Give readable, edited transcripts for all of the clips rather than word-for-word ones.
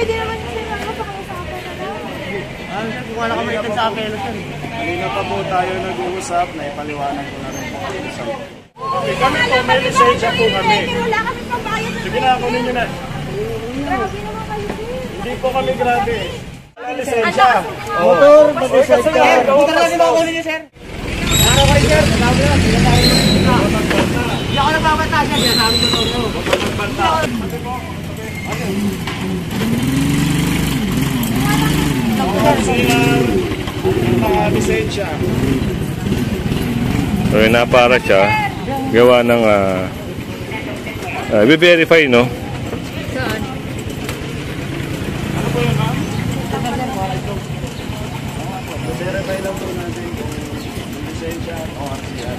pwede naman kasi pakiusapan na lang. Kung wala ka malitan sa akin, kanina pa po tayo nag-uusap, naipaliwanag ko na rin po kayo sa iyo. Okay, kami po, may lisensya po kami. Wala kami pambayad. Sige na, kunin nyo na. Grabe naman kayo. Hindi po kami grabe. Wala lisensya. motor, mag-usap ka. Motor lang din ako kunin niyo, sir. Araw kayo, sir. Sabi na, hindi ako nagbabanta, sir. Sabi ko to. Magbanta. Lisensya. So napara siya gawa ng i-verify, no? Saan? Ano po yun, ma'am? Verify lang po natin kung lisensya o RCR.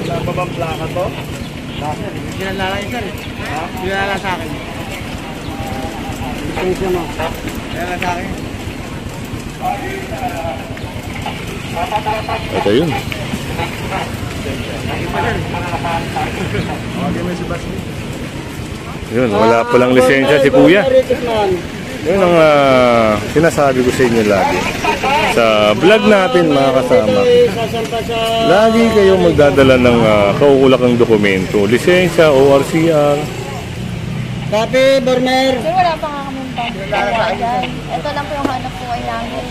Wala pa bang plaka to? Sir, hindi nalala yun, sir. Hindi nalala sa akin. Lisensya mo. Nalala sa akin. Ito yun. Yun, wala palang lisensya si kuya. Yun ang sinasabi ko sa inyo lagi. Sa vlog natin, mga kasama, lagi kayong magdadala ng kaukulakang dokumento. Lisensya, ORCR. Copy, Burmer. Sir, wala pa nga kami pambayad. Ito lang po yung hanap po ay namin.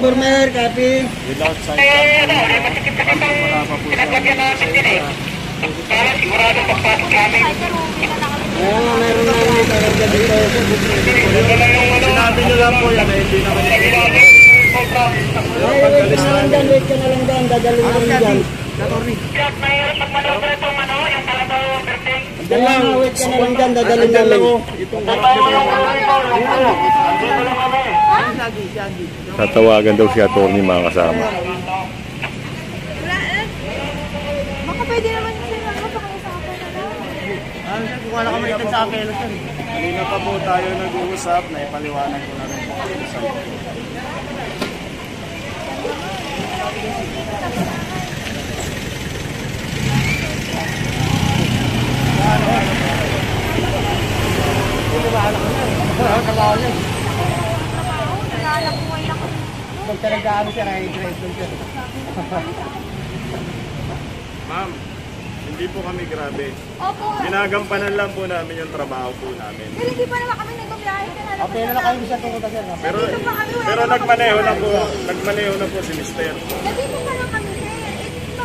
Burmer, copy. Without sight. Wala pa po siya. Meron na lang talaga dito. Sinabi nyo lang po yan, hindi naman yung Wait ka na lang dyan, dadalhin namin dyan. Wait ka na lang dyan, dadalhin namin. Tatawagan daw si attorney, mga kasama. Wala eh. Baka pwede naman kasi pakiusapan na lang. Kung wala ka malitan sa akin, kanina pa po tayo nag-uusap, naipaliwanag ko na rin po kayo sa iyo. Magtalagaan siya na i-drive doon siya. Ma'am, hindi po kami grabe. Opo. Ginagampanan lang po namin yung trabaho po namin. Pero hindi pa naman kami nagbabiyahe. Okay na lang kayo sa tungo sir. Pero nagmaneho na po si Mister. Nandito pa lang kami, sir.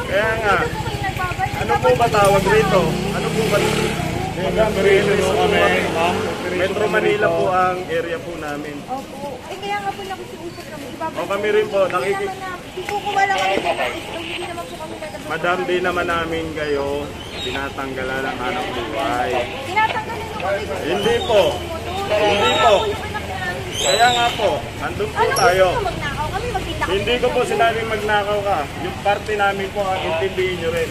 Kaya nga, Dito po kayo nagbabayad. ano po ba tawag rito? Ano po ba? Metro Manila po ang area po namin. Opo. Kaya nga po nakikiusap kami. O kami rin po, Kukuha lang kami dito. Hindi naman po kami nagbabayad. Madam, di naman namin kayo tinatanggalan ng hanap buhay. Tinatanggalin mo kami. Hindi po. Hindi po. Kaya nga po, andun po tayo. Magnakaw kami, magtinda kami. Hindi ko po sinabing magnakaw ka. Yung parte namin po, intindihin nyo rin.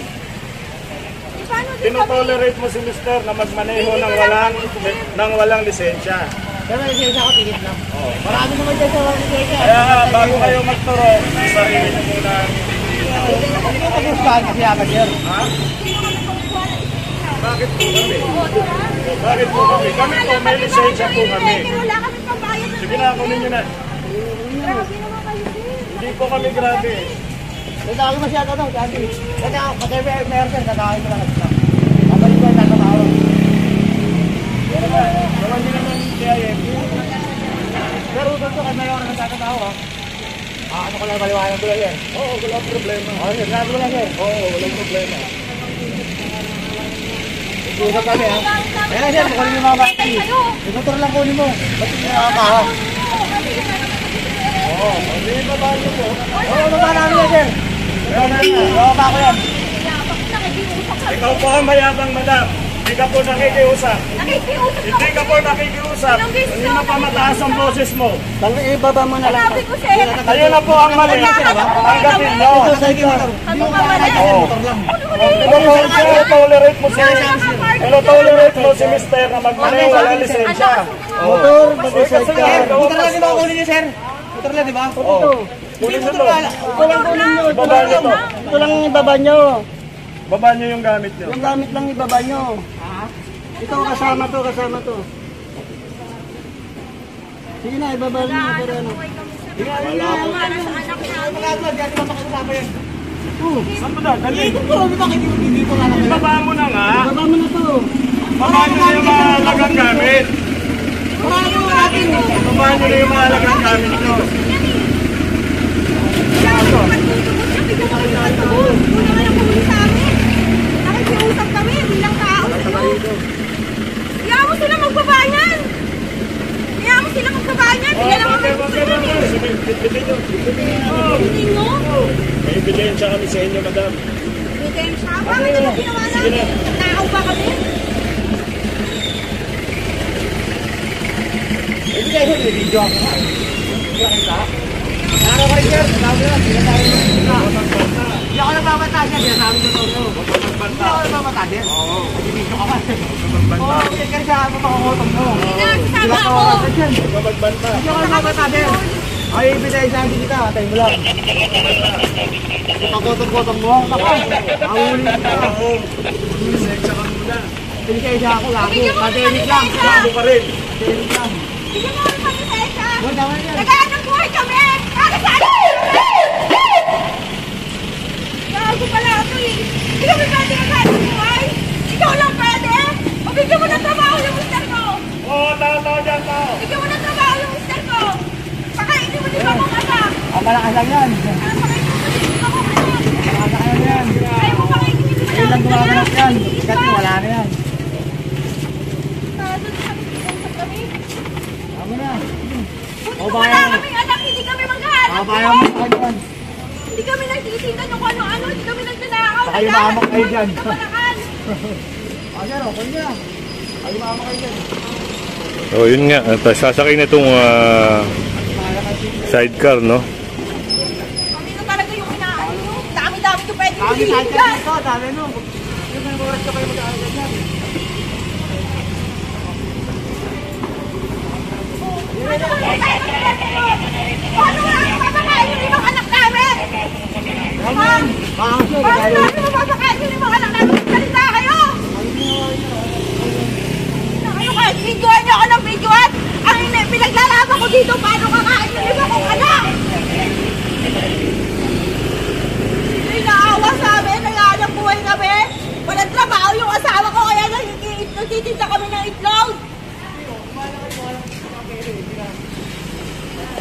Tinotolerate mo si Mister na magmaneho ng walang lisensya. Pero lisensya ako, tingit lang. Marami naman dyan sa lisensya. Kaya nga, bago kayo magturo, sarili nyo muna. Hindi ko pag-uspahan kasi agad sir. Ha? Bakit po kami? Bakit po kami? Kami po, may lisensya po kami. Wala kami pambayad. Sige na, kunin nyo na. Grabe naman kayo, sir. Hindi po kami grabe. Tatawagin masyado daw, kasi meron sir, tatawagin ko lang. Babalik ko yung tatawagin. Naman din naman kaya Pero gusto kay Mayor na tatawag. Ano ko lang maliwanag ko lang yan. Oo, walang problema. Sir, sabi ko lang sir. Oo, walang problema. Usap kami ha. Ayan sir, kukunin mo mga bati. Yung motor lang kunin mo. Ba't hindi nakakaha? Oo, hindi baba nyo po. Oo, baba namin yan sir. Baba ko yan. Ikaw po ang mayabang, madam. Hindi ka po nakikiusap. Nakikiusap Hindi ka po nakikiusap. Hindi na pa mataas ang boses mo. Ibaba mo na lang. Sabi ko, sir. Kayo na po ang mali. Tanggapin nyo. Ano ka mali? Tolerate mo si Mister na magmaneho walang lisensya. Motor, mag-usap ka. Motor lang di ba kunin niyo sir? Motor lang di ba? Kunin nyo to. Ito lang kunin niyo. Baba nyo to. Ito lang ibaba niyo. Baba nyo yung gamit nyo. Yung gamit lang ibaba niyo. Ito, kasama to. Sige na, ibaba mo na pero ano. Wala po. Magagawa, di atin makakasama yan. Saan ba dali? Dito po, bakit dito nga lang? Ibaba mo na nga. Ibaba mo na to. Baba nyo na yung mahalagang gamit. Paano natin? Baba nyo na yung mahalagang gamit nyo. Nakikiusap kami, bilang tao sa'yo. Kaya mo sila magbabayan. Hindi lang kami gusto yun eh. Hindi nyo? May ebidensya kami sa inyo, madam. Ebidensya? Bakit ano ginawa namin? Tao ba kami? Hindi kayo, may video ako nga. Araw ka rin sir, sabi na, hindi ako nagbabata siya, sinasabi ko to. Hindi ako nagbabata siya? Oo. Nag-video ka ba? Oo, hindi ka rin siya, mapakakotong mo. Hindi na, sasama ako. Magbanta. Hindi ako nagbabata siya. Ay, ibigay sa akin kita, tayo mo lang. Pagkotong-kotong mo, nakay. Ahulin kita. Lisensya ka muna. Pinigay siya ako, labo. Bigyan mo Kadelik ng lang. lisensya. Labo ka rin. Kadelik lang. Bigyan mo kami ng lisensya. Boy, tama yan. Nagayaan ng buhay kami. Kakasali! Gago pala ito eh. Hindi kami pwede nagayaan ng buhay. Ikaw lang pwede. O bigyan mo ng trabaho yung mister ko. Oo, tao dyan, tao. Bigyan mo ng trabaho yung mister ko. Pakainin mo din ako ng anak. Malakas lang yan. Pakainin mo din ako ng anak. Malakas lang yan. Ayaw mo pakainin mo din Ayun lang gumaganap yan. Kasi wala na yan. Tama na. Kung wala kami anak, hindi kami maghahanap Bayan mo sa kanya. Hindi kami nagsisitan ng kung ano-ano, hindi kami nagnanakaw. Baka yumamak kayo dyan. Kabanakan. Sir, okay na. Ay, mama kayo dyan. Oh, yun nga. At sasakay na itong sidecar, no? Kami na talaga yung inaano. Dami-dami yung pwede Dami hindi sa yan. akin dito. Dami no. Yung mga oras ka kayo mag-aaral dyan. Paano wala kang mapapakain yung ibang anak namin? Amen. Sir, Paano namin mapapakain yung ibang anak namin? Salita kayo! Na kayo kahit videoan niyo ako ng videoan, ang pinaglalaban ko dito, paano kakain yung ibang kong anak? May naawa sa amin, nag-aanap buhay kami. Walang trabaho yung asawa ko, kaya nagtitinda kami ng itlog.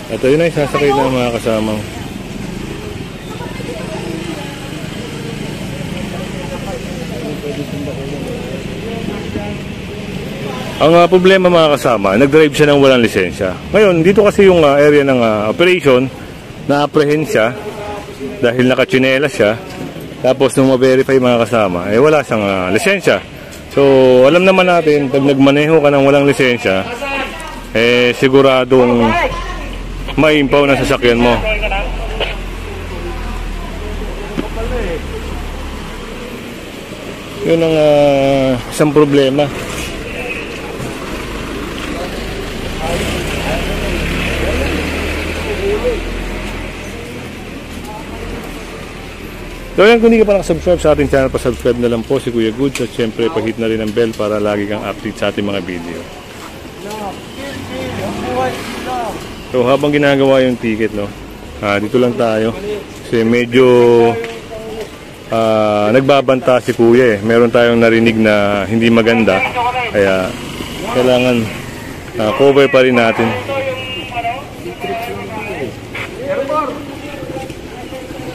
Ito yun ay sasakay na mga kasamang. Ang problema mga kasama, nag-drive siya ng walang lisensya. Ngayon, dito kasi yung area ng operation, na-apprehend siya dahil nakatsinelas siya. Tapos nung ma-verify mga kasama, wala siyang lisensya. So, alam naman natin, pag nagmaneho ka ng walang lisensya, siguradong maimpaw na sasakyan mo. Yun ang isang problema. So yan, kung hindi ka pa nakasubscribe sa ating channel, pasubscribe na lang po si Kuya Goods at syempre pahit na rin ang bell para lagi kang update sa ating mga video. So habang ginagawa yung ticket, no, dito lang tayo kasi medyo nagbabanta si Kuya meron tayong narinig na hindi maganda, kaya kailangan cover pa rin natin.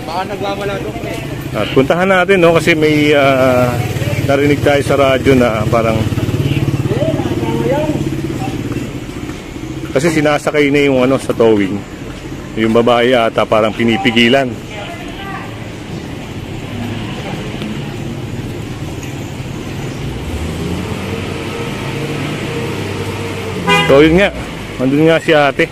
Baka nagwawala doon. At puntahan natin, no, kasi may narinig tayo sa radyo na parang kasi sinasakay na yung sa towing. Yung babae ata parang pinipigilan. So yun nga, andun nga si ate.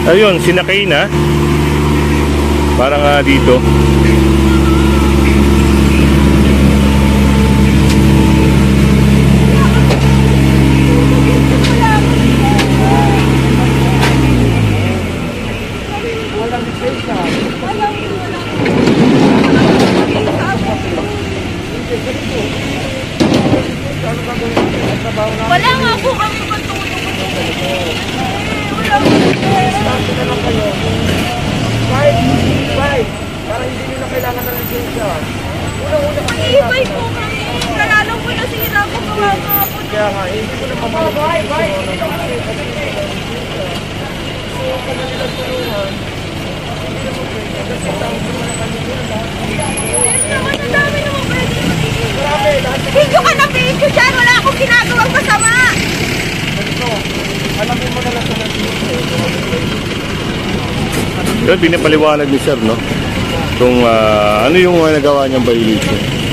Ayun, sinakay na. Parang dito. kaya nga, hindi ko na pamahal. Video ka na video dyan! Wala akong ginagawang masama! Alamin mo na lang sa Yun, pinapaliwanag ni Sir, no? Kung ano yung nagawa niyang violation.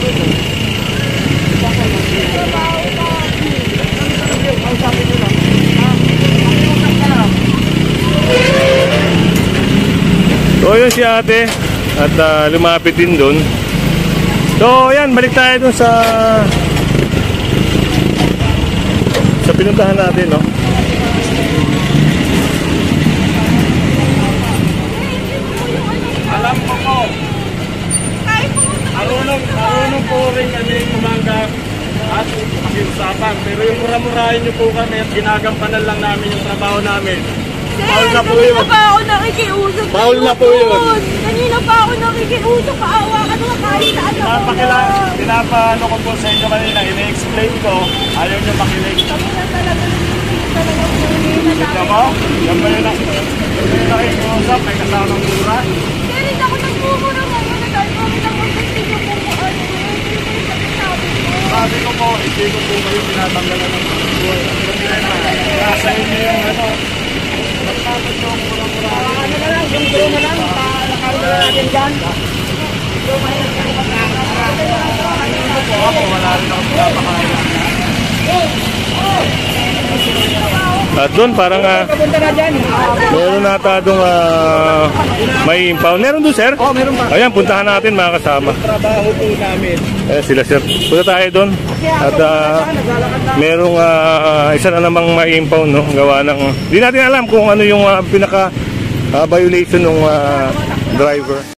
So, yun si ate. At lumapit din doon. So, yan. Balik tayo dun sa pinuntahan natin, no? alam ko po, marunong po rin kami umanggap at makiusapan. Pero yung mura-murahin niyo po kami at ginagampanan lang namin yung trabaho namin. Paul na po yun. Kanina pa ako nakikiusap. Paul na po yun. Kanina pa ako nakikiusap. Paawa ka naman kahit saan ako. Pinapaano ko po sa inyo kanina, ina-explain ko, ayaw niyo makinig. Kami na talaga Tignan mo, yan ba yun nakikiusap, may kasamang mura. Kaya rin ako nagmumura ngayon na dahil kami lang mag-continue po kung ano yun. Sabi ko po, hindi ko po kayo tinatanggalan ng buhay. Nasa inyo yung ano. Magpapag yung mura-mura. Ano na lang, yung draw na lang, nakano na natin dyan. Ako, wala rin ako pinapakain. At doon parang Papunta na dyan. meron nata doon may impound. Meron doon, Sir? Oh, meron pa. Ayan, puntahan natin mga kasama. Trabaho po namin. Ayan sila, Sir. Punta tayo doon. At merong isa na namang may impound, no? Gawa ng... Hindi natin alam kung ano yung pinaka violation ng driver.